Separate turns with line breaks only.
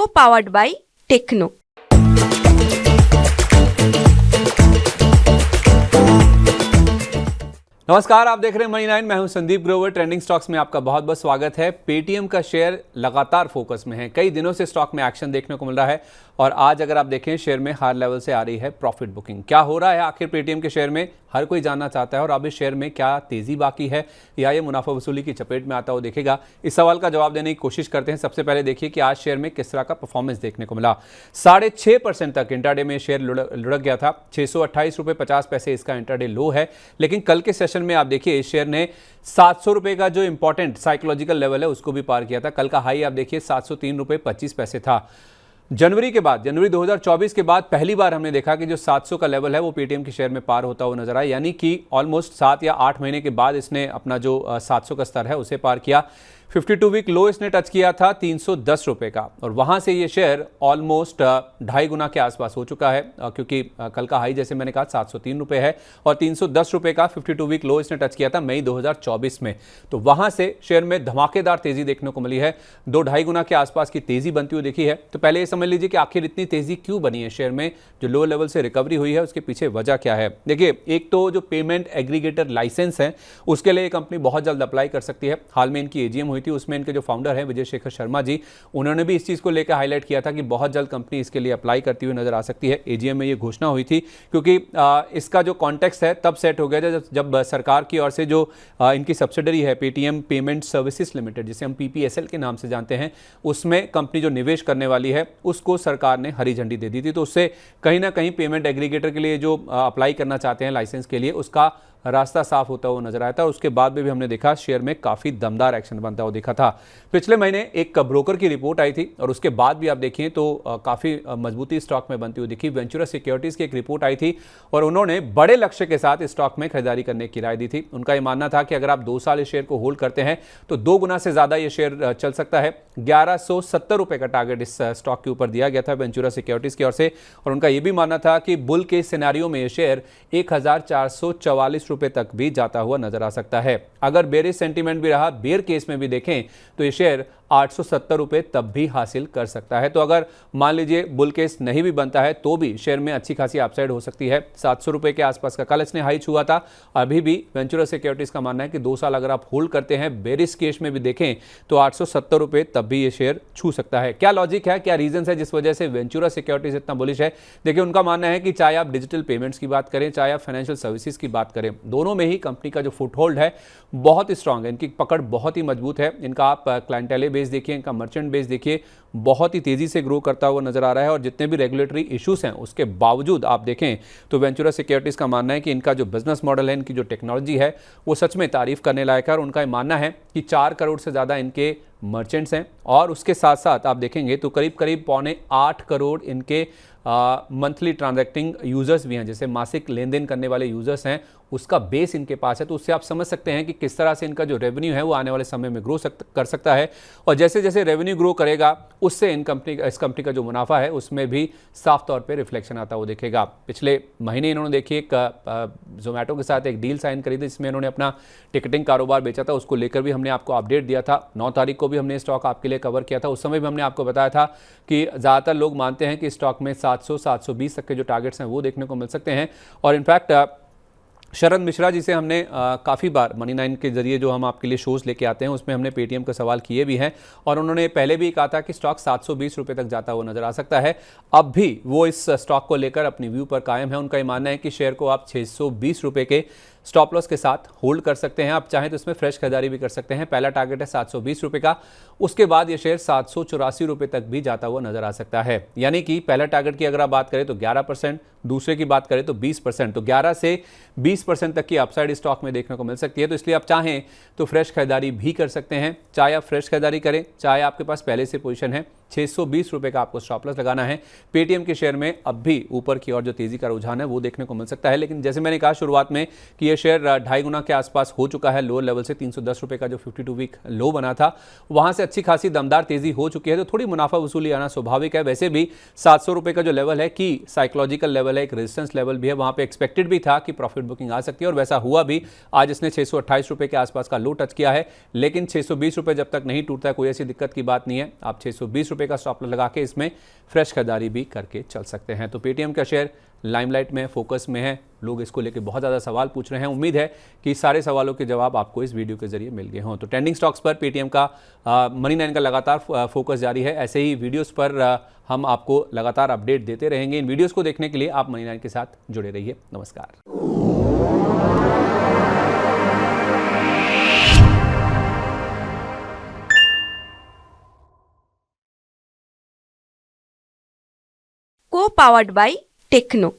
co-powered by Tecno।
नमस्कार, आप देख रहे हैं मनी 9। मैं हूं संदीप ग्रोवर। ट्रेंडिंग स्टॉक्स में आपका बहुत बहुत स्वागत है। पेटीएम का शेयर लगातार फोकस में है, कई दिनों से स्टॉक में एक्शन देखने को मिल रहा है और आज अगर आप देखें शेयर में हाई लेवल से आ रही है प्रॉफिट बुकिंग। क्या हो रहा है आखिर पेटीएम के शेयर में, हर कोई जानना चाहता है। और अब इस शेयर में क्या तेजी बाकी है या ये मुनाफा वसूली की चपेट में आता हुआ दिखेगा, इस सवाल का जवाब देने की कोशिश करते हैं। सबसे पहले देखिए कि आज शेयर में किस तरह का परफॉर्मेंस देखने को मिला। 6.5% तक इंट्राडे में शेयर लुढ़क गया था। 628 रुपये 50 पैसे इसका इंट्राडे लो है। लेकिन कल के सेशन में आप देखिए इस शेयर ने 700 रुपये का जो इंपॉर्टेंट साइकोलॉजिकल लेवल है उसको भी पार किया था। कल का हाई आप देखिए 703 रुपये 25 पैसे था। जनवरी 2024 के बाद पहली बार हमने देखा कि जो 700 का लेवल है वो पेटीएम के शेयर में पार होता हुआ नजर आया, यानी कि ऑलमोस्ट 7 या 8 महीने के बाद इसने अपना जो 700 का स्तर है उसे पार किया। 52 वीक लो इसने टच किया था 310 रुपये का और वहां से ये शेयर ऑलमोस्ट 2.5 गुना के आसपास हो चुका है, क्योंकि कल का हाई जैसे मैंने कहा 703 रुपये है और 310 रुपये का 52 वीक लो इसने टच किया था मई 2024 में। तो वहां से शेयर में धमाकेदार तेजी देखने को मिली है, 2-2.5 गुना के आसपास की तेजी बनती हुई देखी है। तो पहले ये समझ लीजिए कि आखिर इतनी तेजी क्यों बनी है शेयर में, जो लो लेवल से रिकवरी हुई है उसके पीछे वजह क्या है। देखिए, एक तो जो पेमेंट एग्रीगेटर लाइसेंस है उसके लिए कंपनी बहुत जल्द अप्लाई कर सकती है। हाल में इनकी एजीएम हुई थी, उसमें इनके जो फाउंडर हैं विजय शेखर शर्मा जी, उन्होंने भी इस चीज को लेकर हाईलाइट किया था कि बहुत जल्द कंपनी इसके लिए अप्लाई करती हुई नजर आ सकती है। एजीएम में ये घोषणा हुई थी क्योंकि इसका जो कॉन्टेक्स्ट है तब सेट हो गया था जब सरकार की ओर से जो इनकी सब्सिडरी है पेटीएम पेमेंट सर्विसेज लिमिटेड, जिसे हम पीपीएसएल के नाम से जानते हैं, उसमें कंपनी जो निवेश करने वाली है उसको सरकार ने हरी झंडी दे दी थी। तो उससे कहीं ना कहीं पेमेंट एग्रीगेटर के लिए जो अप्लाई करना चाहते हैं लाइसेंस के लिए, उसका रास्ता साफ होता हुआ नजर आया था। उसके बाद भी हमने देखा शेयर में काफी दमदार एक्शन बनता हुआ देखा था। पिछले महीने एक ब्रोकर की रिपोर्ट आई थी और उसके बाद भी आप देखिए तो काफी मजबूती स्टॉक में बनती हुई दिखी। वेंचुरा सिक्योरिटीज की एक रिपोर्ट आई थी और उन्होंने बड़े लक्ष्य के साथ स्टॉक में खरीदारी करने की राय दी थी। उनका यह मानना था कि अगर आप 2 साल इस शेयर को होल्ड करते हैं तो 2 गुना से ज्यादा ये शेयर चल सकता है। 1170 रुपए का टारगेट इस स्टॉक के ऊपर दिया गया था वेंचुरा सिक्योरिटीज की ओर से और उनका यह भी मानना था कि बुल के सिनेरियो में यह शेयर 1444 रुपए तक भी जाता हुआ नजर आ सकता है। अगर बेरिश सेंटीमेंट भी रहा, बेयर केस में भी देखें तो ये शेयर 870 रुपए तब भी हासिल कर सकता है। तो अगर मान लीजिए बुल केस नहीं भी बनता है तो भी शेयर में अच्छी खासी अपसाइड हो सकती है। 700 रुपए के आसपास का कल इसने हाई छुआ था। अभी भी वेंचुरा सिक्योरिटीज का मानना है कि 2 साल अगर आप होल्ड करते हैं, बेरिश केस में भी देखें तो 870 रुपए तब भी ये शेयर छू सकता है। क्या लॉजिक है, क्या रीजन है जिस वजह से वेंचुरा सिक्योरिटीज इतना बुलिश है? देखिए, उनका मानना है कि चाहे आप डिजिटल पेमेंट्स की बात करें, चाहे आप फाइनेंशियल सर्विसेज की बात करें, दोनों में ही कंपनी का जो फुटहोल्ड है बहुत ही स्ट्रांग है। इनकी पकड़ बहुत ही मजबूत है। इनका आप क्लाइंटेले बेस देखिए, इनका मर्चेंट बेस देखिए, बहुत ही तेजी से ग्रो करता हुआ नजर आ रहा है। और जितने भी रेगुलेटरी इश्यूज हैं उसके बावजूद आप देखें तो वेंचुरा सिक्योरिटीज का मानना है कि इनका जो बिजनेस मॉडल है, इनकी जो टेक्नोलॉजी है, वो सच में तारीफ करने लायक है। और उनका मानना है कि 4 करोड़ से ज्यादा इनके मर्चेंट्स हैं और उसके साथ साथ आप देखेंगे तो करीब 8 करोड़ इनके मंथली ट्रांजैक्टिंग यूजर्स भी हैं, जैसे मासिक लेन देन करने वाले यूजर्स हैं, उसका बेस इनके पास है। तो उससे आप समझ सकते हैं कि किस तरह से इनका जो रेवेन्यू है वो आने वाले समय में ग्रो कर सकता है। और जैसे जैसे रेवेन्यू ग्रो करेगा उससे इस कंपनी का जो मुनाफा है उसमें भी साफ तौर पे रिफ्लेक्शन आता हुआ दिखेगा। पिछले महीने इन्होंने देखिए एक जोमेटो के साथ एक डील साइन करी थी, जिसमें इन्होंने अपना टिकटिंग कारोबार बेचा था। उसको लेकर भी हमने आपको अपडेट दिया था। 9 तारीख को भी हमने स्टॉक आपके लिए कवर किया था। उस समय भी हमने आपको बताया था कि ज़्यादातर लोग मानते हैं कि स्टॉक में 700-720 तक के जो टारगेट्स हैं वो देखने को मिल सकते हैं। और इनफैक्ट शरद मिश्रा जी से हमने काफ़ी बार मनी 9 के जरिए जो हम आपके लिए शोज़ लेके आते हैं उसमें हमने पेटीएम का सवाल किए भी हैं और उन्होंने पहले भी कहा था कि स्टॉक 720 रुपये तक जाता हुआ नजर आ सकता है। अब भी वो इस स्टॉक को लेकर अपनी व्यू पर कायम है। उनका ये मानना है कि शेयर को आप 620 रुपये के स्टॉप लॉस के साथ होल्ड कर सकते हैं। आप चाहें तो इसमें फ्रेश खरीदारी भी कर सकते हैं। पहला टारगेट है 720 रुपये का, उसके बाद ये शेयर 784 रुपये तक भी जाता हुआ नजर आ सकता है। यानी कि पहला टारगेट की अगर आप बात करें तो 11%, दूसरे की बात करें तो 20%, तो 11 से 20% तक की अपसाइड स्टॉक में देखने को मिल सकती है। तो इसलिए आप चाहें तो फ्रेश खरीदारी भी कर सकते हैं। चाहे आप फ्रेश खरीदारी करें, चाहे आपके पास पहले से पोजीशन है, 620 रुपये का आपको स्टॉप लॉस लगाना है। पेटीएम के शेयर में अब भी ऊपर की ओर जो तेजी का रुझान है वो देखने को मिल सकता है। लेकिन जैसे मैंने कहा शुरुआत में कि ये शेयर 2.5 गुना के आसपास हो चुका है लोअर लेवल से। 310 रुपये का जो 52 वीक लो बना था वहां से अच्छी खासी दमदार तेजी हो चुकी है। तो थोड़ी मुनाफा वसूली आना स्वाभाविक है। वैसे भी 700 रुपये का जो लेवल है कि साइकोलॉजिकल लेवल है, एक रेजिस्टेंस लेवल भी है, वहां पे एक्सपेक्टेड भी था कि प्रॉफिट बुकिंग आ सकती है और वैसा हुआ भी। आज इसने 628 रुपये के आसपास का लो टच किया है, लेकिन 620 रुपये जब तक नहीं टूटता है कोई ऐसी दिक्कत की बात नहीं है। आप 620 रुपए का स्टॉप लॉस लगा के इसमें फ्रेश खरीदारी भी करके चल सकते हैं। तो पेटीएम का शेयर लाइमलाइट में, फोकस में है। लोग इसको लेके बहुत ज़्यादा सवाल पूछ रहे हैं। उम्मीद है कि सारे सवालों के जवाब आपको इस वीडियो के जरिए मिल गए हों। तो ट्रेंडिंग स्टॉक्स पर पेटीएम का मनी9 का लगातार फोकस जारी है। ऐसे ही वीडियोस पर हम आपको लगातार अपडेट देते रहेंगे। इन वीडियोस को देखने के लिए आप मनी9 के साथ जुड़े रहिए। नमस्कार।
को पावर्ड बाय टेक्नो।